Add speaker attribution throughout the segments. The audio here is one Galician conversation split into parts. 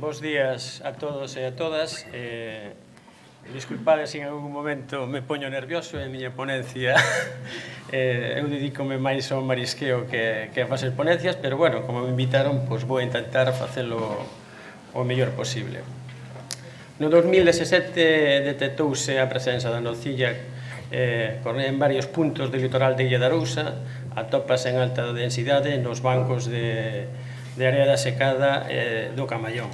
Speaker 1: Bos días a todos e a todas. Disculpade se en algún momento me poño nervioso en miña ponencia. Eu dedícome máis ao marisqueo que a facer ponencias, pero, bueno, como me invitaron, pois vou intentar facelo o mellor posible. No 2017 detectouse a presenza da nocilla en varios puntos do litoral de Illa de Arousa, atópase en alta densidade nos bancos de area da secada do Camallón.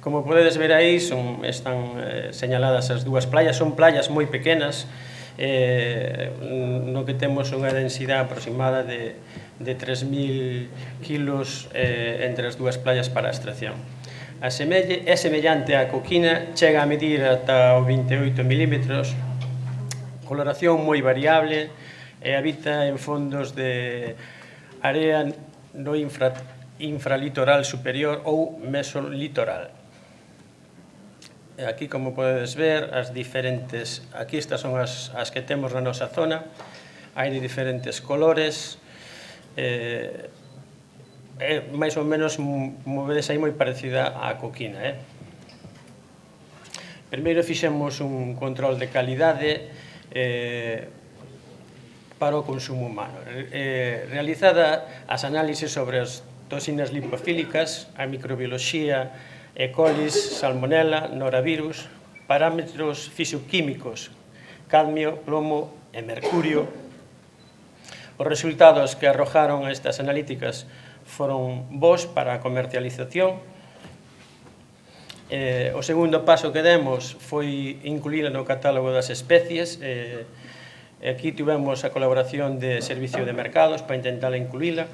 Speaker 1: Como podedes ver aí, están señaladas as dúas playas, son playas moi pequenas, no que temos unha densidade aproximada de 3.000 kilos entre as dúas playas para a extracción. É semellante á coquina, chega a medir ata o 28 milímetros, coloración moi variable, e habita en fondos de area no infralitoral superior ou mesolitoral. Aquí, como podedes ver, aquí estas son as que temos na nosa zona, hai de diferentes colores, máis ou menos, como vedes aí, moi parecida á coquina. Primeiro fixemos un control de calidade para o consumo humano. Realizada as análises sobre as toxinas lipofílicas, a microbioloxía, E. coli, salmonella, norovirus, parámetros fisioquímicos, cadmio, plomo e mercurio. Os resultados que arrojaron estas analíticas foron bons para a comercialización. O segundo paso que demos foi incluíla no catálogo das especies. Aquí tivemos a colaboración de Servicio de Mercados para intentar incluíla,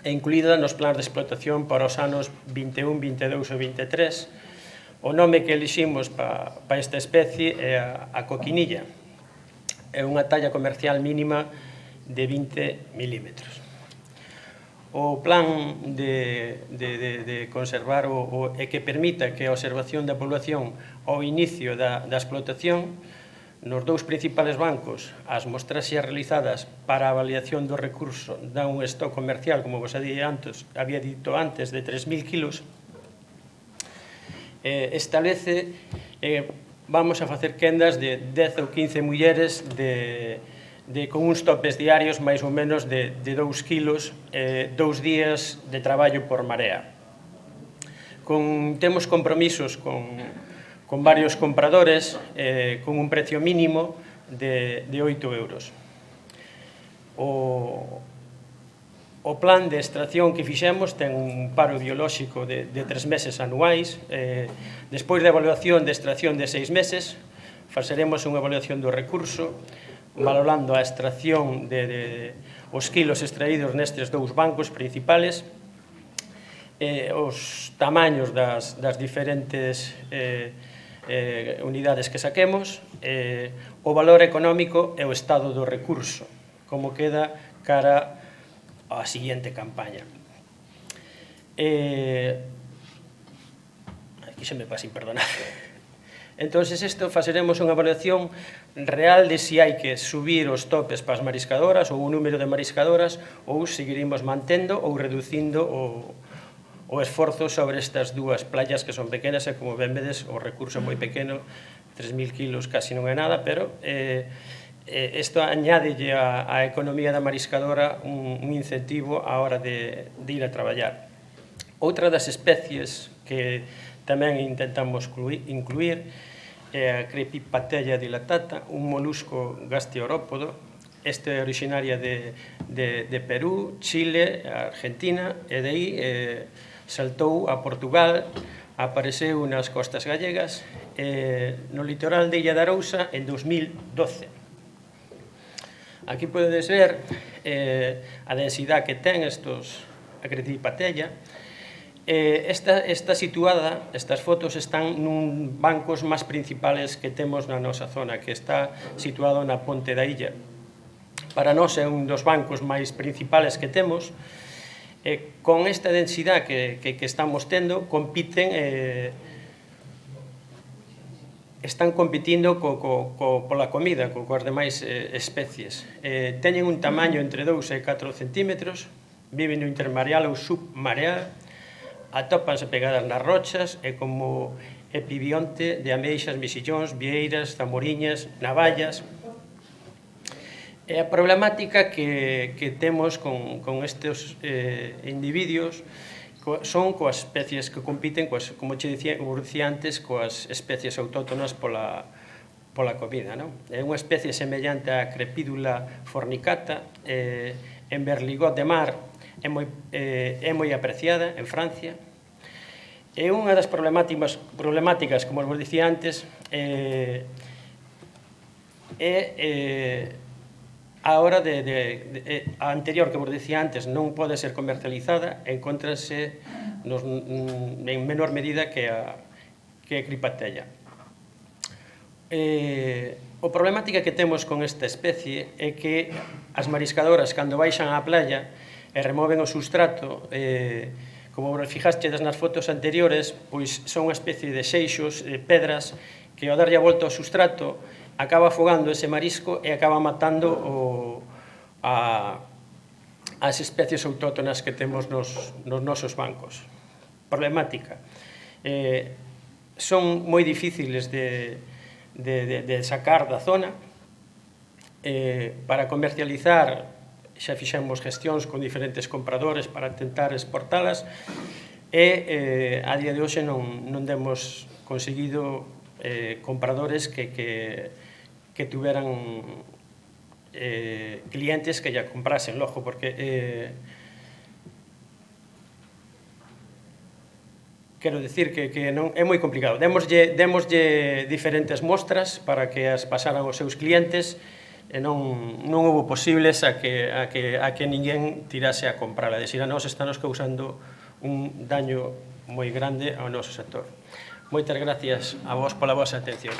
Speaker 1: e incluída nos plans de explotación para os anos 21, 22 e 23. O nome que eliximos para esta especie é a coquinilla. É unha talla comercial mínima de 20 milímetros. O plan de conservar e que permita que a observación da población ao inicio da explotación nos dous principales bancos, as mostraxes realizadas para a avaliación do recurso dan un stock comercial, como vos había dito antes, de 3.000 kilos, establece, vamos a facer quendas de 10 ou 15 mulleres con uns topes diarios máis ou menos de 2 kilos, 2 días de traballo por marea. Temos compromisos con varios compradores, con un precio mínimo de 8 euros. O plan de extracción que fixemos ten un paro biolóxico de 3 meses anuais. Despois da evaluación de extracción de 6 meses, faremos unha evaluación do recurso, valorando a extracción os kilos extraídos nestes dous bancos principales, os tamaños das diferentes unidades que saquemos, o valor económico e o estado do recurso, como queda cara á seguinte campaña. Aquí se me pasa, perdonad. Entón, faremos unha evaluación real de se hai que subir os topes para as mariscadoras ou o número de mariscadoras, ou seguiremos mantendo ou reducindo o esforzo sobre estas dúas playas que son pequenas e, como ben vedes, o recurso é moi pequeno, 3.000 kilos casi non é nada, pero isto añádelle á economía da mariscadora un incentivo á hora de ir a traballar. Outra das especies que tamén intentamos incluir é a Crepipatella dilatata, un molusco gasterópodo. Esta é originaria de Perú, Chile, Argentina, e de aí saltou a Portugal, apareceu nas costas gallegas, no litoral de Illa de Arousa en 2012. Aquí podedes ver a densidade que ten a Crepipatella. Estas fotos están nun bancos máis principales que temos na nosa zona, que está situado na Ponte da Illa. Para nós é un dos bancos máis principales que temos. Con esta densidade que estamos tendo, están competindo pola comida, coas demais especies. Teñen un tamaño entre 2 e 4 centímetros, viven no intermareal ou submareal, atópanse pegadas nas rochas e como epibionte de ameixas, mexillóns, vieiras, zamoriñas, navallas. E a problemática que temos con estes individuos son coas especies que compiten, como che dicía antes, coas especies autóctonas pola comida. É unha especie semellante á crepídula fornicata, en Berligot de mar é moi apreciada en Francia. E unha das problemáticas, como vos dicía antes, a hora a anterior que vos dicía antes non pode ser comercializada, encóntranse en menor medida que a cripatella. O problemática que temos con esta especie é que as mariscadoras, cando baixan á playa e removen o sustrato, como vos fijastes nas fotos anteriores, pois son unha especie de seixos, pedras, que ao darlle a volta ao sustrato acaba afogando ese marisco e acaba matando as especies autóctonas que temos nos nosos bancos. Problemática. Son moi difíciles de sacar da zona. Para comercializar xa fixemos gestións con diferentes compradores para tentar exportalas e a día de hoxe non demos conseguido compradores que tuveran clientes que ya comprasen, logo, porque quero dicir que é moi complicado. Demoslle diferentes mostras para que as pasaran aos seus clientes e non houve posibles a que ninguén tirase a comprala. É dicir, a nós está nos causando un daño moi grande ao noso sector. Moitas gracias a vos pola vosa atención.